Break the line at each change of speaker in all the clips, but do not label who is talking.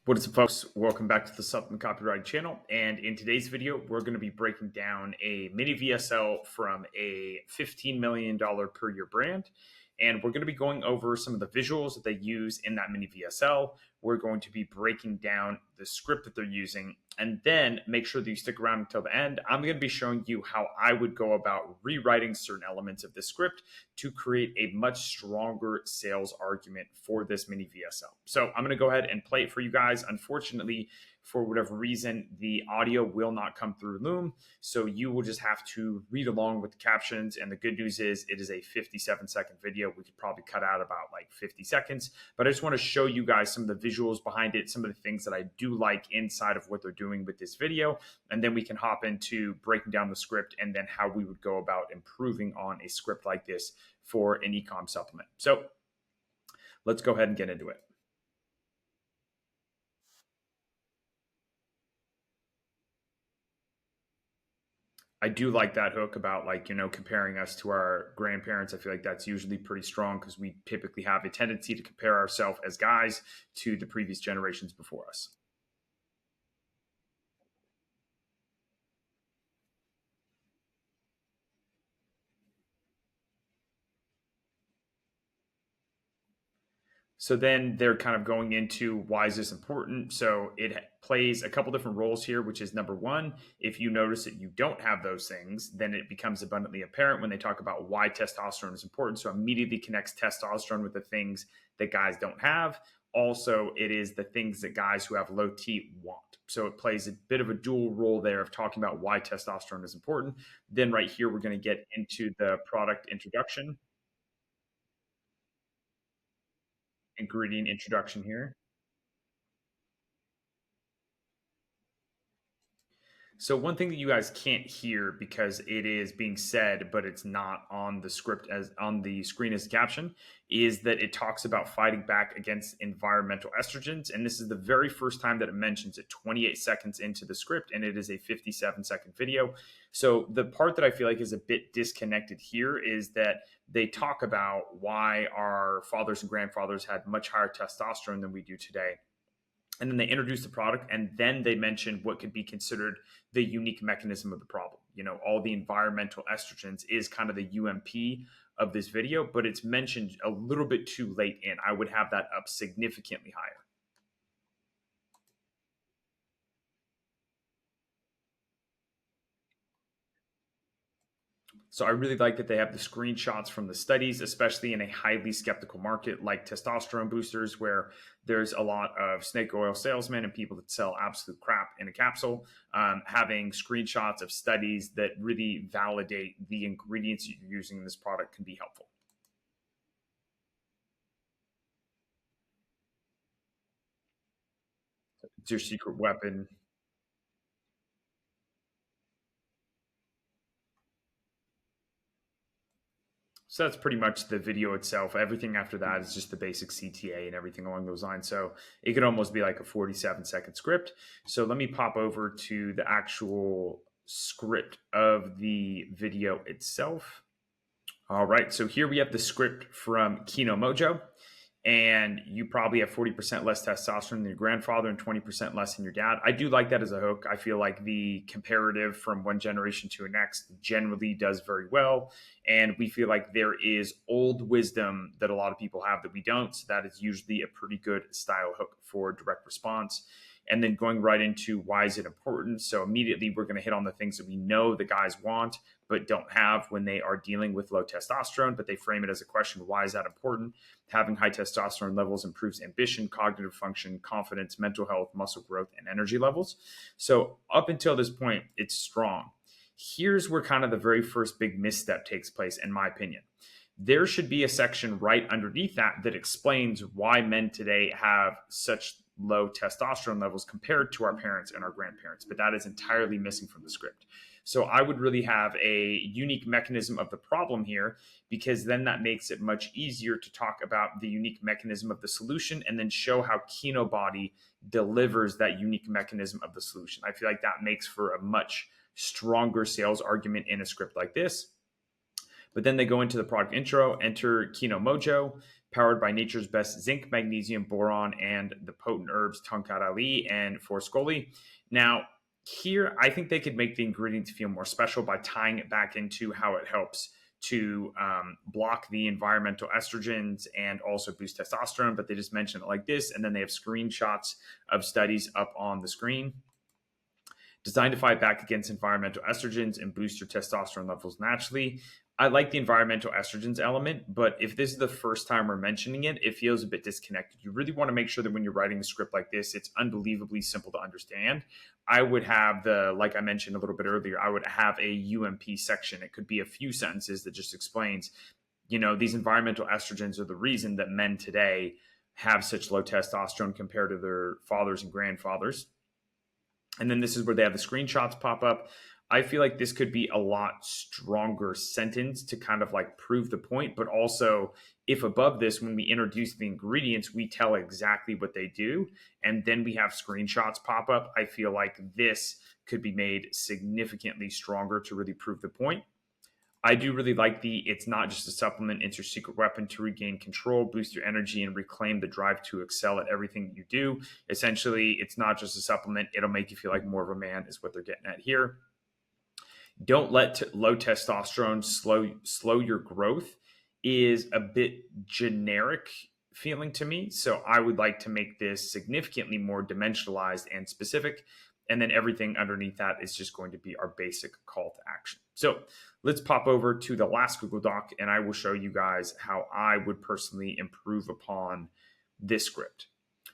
What is up, folks? Welcome back to the Supplement Copywriting channel. And in today's video, we're going to be breaking down a mini VSL from a $15 million per year brand. And we're going to be going over some of the visuals that they use in that mini VSL. We're going to be breaking down the script that they're using, and then make sure that you stick around until the end. I'm going to be showing you how I would go about rewriting certain elements of the script to create a much stronger sales argument for this mini VSL. So I'm going to go ahead and play it for you guys. Unfortunately, for whatever reason, the audio will not come through Loom. So you will just have to read along with the captions. And the good news is it is a 57-second video. We could probably cut out about like 50 seconds. But I just want to show you guys some of the visuals behind it, some of the things that I do like inside of what they're doing with this video. And then we can hop into breaking down the script and then how we would go about improving on a script like this for an e-com supplement. So let's go ahead and get into it. I do like that hook about comparing us to our grandparents. I feel like that's usually pretty strong because we typically have a tendency to compare ourselves as guys to the previous generations before us. So then they're kind of going into why is this important? So it plays a couple different roles here, which is number one, if you notice that you don't have those things, then it becomes abundantly apparent when they talk about why testosterone is important. So immediately connects testosterone with the things that guys don't have. Also, it is the things that guys who have low T want. So it plays a bit of a dual role there of talking about why testosterone is important. Then right here, we're going to get into the product introduction, ingredient introduction here. So one thing that you guys can't hear because it is being said, but it's not on the script as on the screen as a caption, is that it talks about fighting back against environmental estrogens. And this is the very first time that it mentions it 28 seconds into the script, and it is a 57-second video. So the part that I feel like is a bit disconnected here is that they talk about why our fathers and grandfathers had much higher testosterone than we do today. And then they introduce the product, and then they mention what could be considered the unique mechanism of the problem. All the environmental estrogens is kind of the UMP of this video, but it's mentioned a little bit too late in. I would have that up significantly higher. So I really like that they have the screenshots from the studies, especially in a highly skeptical market like testosterone boosters, where there's a lot of snake oil salesmen and people that sell absolute crap in a capsule. Having screenshots of studies that really validate the ingredients you're using in this product can be helpful. It's your secret weapon. So that's pretty much the video itself. Everything after that is just the basic CTA and everything along those lines. So it could almost be like a 47-second script. So let me pop over to the actual script of the video itself. All right, so here we have the script from Kino Mojo. And you probably have 40% less testosterone than your grandfather and 20% less than your dad. I do like that as a hook. I feel like the comparative from one generation to the next generally does very well. And we feel like there is old wisdom that a lot of people have that we don't. So that is usually a pretty good style hook for direct response. And then going right into why is it important? So immediately we're going to hit on the things that we know the guys want but don't have when they are dealing with low testosterone, but they frame it as a question, why is that important? Having high testosterone levels improves ambition, cognitive function, confidence, mental health, muscle growth, and energy levels. So up until this point, it's strong. Here's where kind of the very first big misstep takes place, in my opinion. There should be a section right underneath that that explains why men today have such low testosterone levels compared to our parents and our grandparents, but that is entirely missing from the script. So I would really have a unique mechanism of the problem here, because then that makes it much easier to talk about the unique mechanism of the solution and then show how Kino Body delivers that unique mechanism of the solution. I feel like that makes for a much stronger sales argument in a script like this. But then they go into the product intro, enter Kino Mojo, powered by nature's best zinc, magnesium, boron, and the potent herbs Tonkat Ali and Forscoli. Now, here, I think they could make the ingredients feel more special by tying it back into how it helps to block the environmental estrogens and also boost testosterone. But they just mention it like this, and then they have screenshots of studies up on the screen. Designed to fight back against environmental estrogens and boost your testosterone levels naturally. I like the environmental estrogens element, but if this is the first time we're mentioning it, it feels a bit disconnected. You really want to make sure that when you're writing a script like this, it's unbelievably simple to understand. I would have like I mentioned a little bit earlier, I would have a UMP section. It could be a few sentences that just explains, these environmental estrogens are the reason that men today have such low testosterone compared to their fathers and grandfathers. And then this is where they have the screenshots pop up. I feel like this could be a lot stronger sentence to kind of like prove the point, but also if above this, when we introduce the ingredients, we tell exactly what they do, and then we have screenshots pop up, I feel like this could be made significantly stronger to really prove the point. I do really like it's not just a supplement, it's your secret weapon to regain control, boost your energy, and reclaim the drive to excel at everything you do. Essentially, it's not just a supplement, it'll make you feel like more of a man is what they're getting at here. Don't let low testosterone slow your growth is a bit generic feeling to me. So I would like to make this significantly more dimensionalized and specific. And then everything underneath that is just going to be our basic call to action. So let's pop over to the last Google Doc, and I will show you guys how I would personally improve upon this script.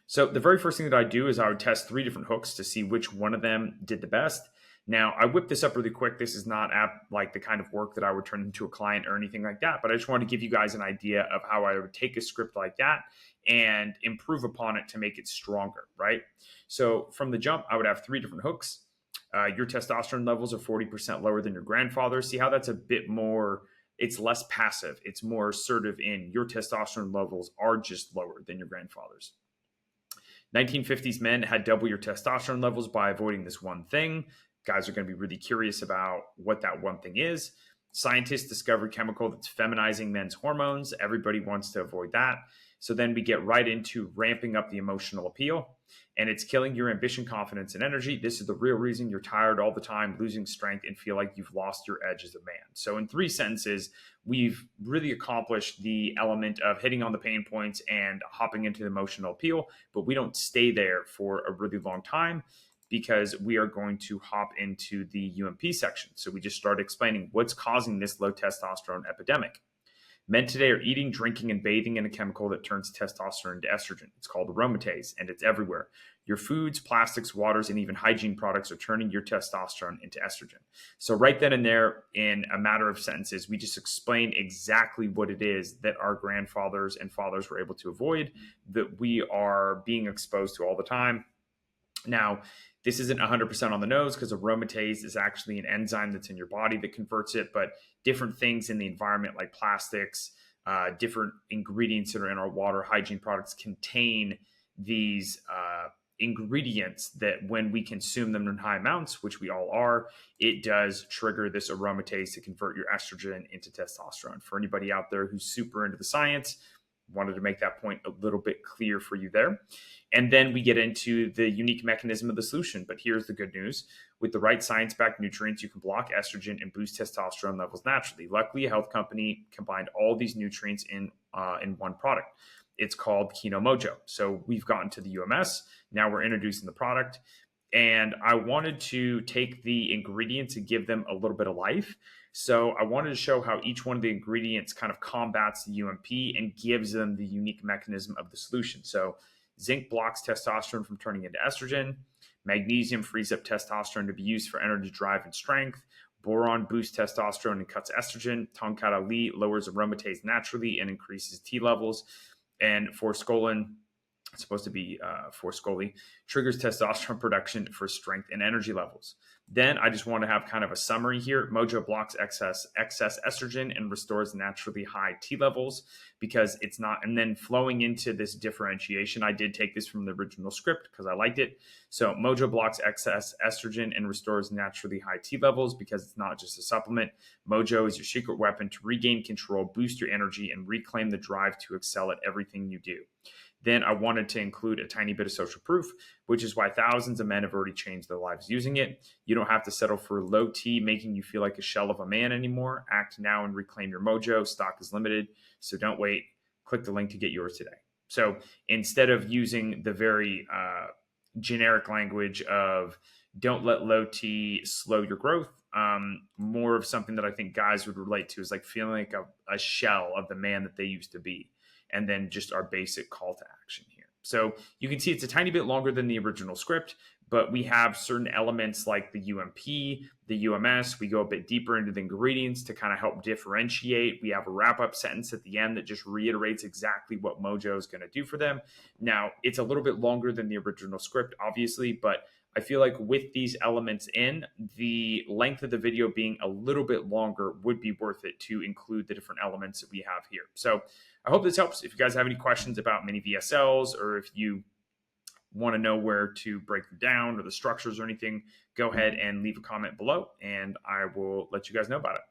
So the very first thing that I do is I would test 3 different hooks to see which one of them did the best. Now, I whipped this up really quick. This is not like the kind of work that I would turn into a client or anything like that, but I just want to give you guys an idea of how I would take a script like that and improve upon it to make it stronger, right? So from the jump, I would have 3 different hooks. Your testosterone levels are 40% lower than your grandfather's. See how that's a bit more, it's less passive. It's more assertive in your testosterone levels are just lower than your grandfather's. 1950s men had double your testosterone levels by avoiding this one thing. Guys are going to be really curious about what that one thing is. Scientists discovered a chemical that's feminizing men's hormones. Everybody wants to avoid that. So then we get right into ramping up the emotional appeal, and it's killing your ambition, confidence, and energy. This is the real reason you're tired all the time, losing strength, and feel like you've lost your edge as a man. So in 3 sentences, we've really accomplished the element of hitting on the pain points and hopping into the emotional appeal, but we don't stay there for a really long time, because we are going to hop into the UMP section. So we just start explaining what's causing this low testosterone epidemic. Men today are eating, drinking, and bathing in a chemical that turns testosterone into estrogen. It's called aromatase, and it's everywhere. Your foods, plastics, waters, and even hygiene products are turning your testosterone into estrogen. So right then and there, in a matter of sentences, we just explain exactly what it is that our grandfathers and fathers were able to avoid, that we are being exposed to all the time. Now, this isn't 100% on the nose because aromatase is actually an enzyme that's in your body that converts it, but different things in the environment like plastics, different ingredients that are in our water, hygiene products contain these ingredients that when we consume them in high amounts, which we all are, it does trigger this aromatase to convert your estrogen into testosterone. For anybody out there who's super into the science, wanted to make that point a little bit clear for you there. And then we get into the unique mechanism of the solution. But here's the good news. With the right science-backed nutrients, you can block estrogen and boost testosterone levels naturally. Luckily, a health company combined all these nutrients in one product. It's called Kino Mojo. So we've gotten to the UMS. Now we're introducing the product. And I wanted to take the ingredients and give them a little bit of life. So I wanted to show how each one of the ingredients kind of combats the UMP and gives them the unique mechanism of the solution. So zinc blocks testosterone from turning into estrogen. Magnesium frees up testosterone to be used for energy, drive, and strength. Boron boosts testosterone and cuts estrogen. Tonkat Ali lowers aromatase naturally and increases T levels. And forskolin It's supposed to be for Scully, triggers testosterone production for strength and energy levels. Then I just want to have kind of a summary here. Mojo blocks excess estrogen and restores naturally high T levels because it's not. And then flowing into this differentiation, I did take this from the original script because I liked it. So Mojo blocks excess estrogen and restores naturally high T levels because it's not just a supplement. Mojo is your secret weapon to regain control, boost your energy, and reclaim the drive to excel at everything you do. Then I wanted to include a tiny bit of social proof, which is why thousands of men have already changed their lives using it. You don't have to settle for low T, making you feel like a shell of a man anymore. Act now and reclaim your mojo. Stock is limited, so don't wait. Click the link to get yours today. So instead of using the very generic language of don't let low T slow your growth, more of something that I think guys would relate to is like feeling like a shell of the man that they used to be. And then just our basic call to action here. So you can see it's a tiny bit longer than the original script, but we have certain elements like the UMP, the UMS. We go a bit deeper into the ingredients to kind of help differentiate. We have a wrap-up sentence at the end that just reiterates exactly what Mojo is going to do for them. Now, it's a little bit longer than the original script, obviously, but I feel like with these elements in, the length of the video being a little bit longer would be worth it to include the different elements that we have here. So I hope this helps. If you guys have any questions about mini VSLs, or if you want to know where to break them down or the structures or anything, go ahead and leave a comment below and I will let you guys know about it.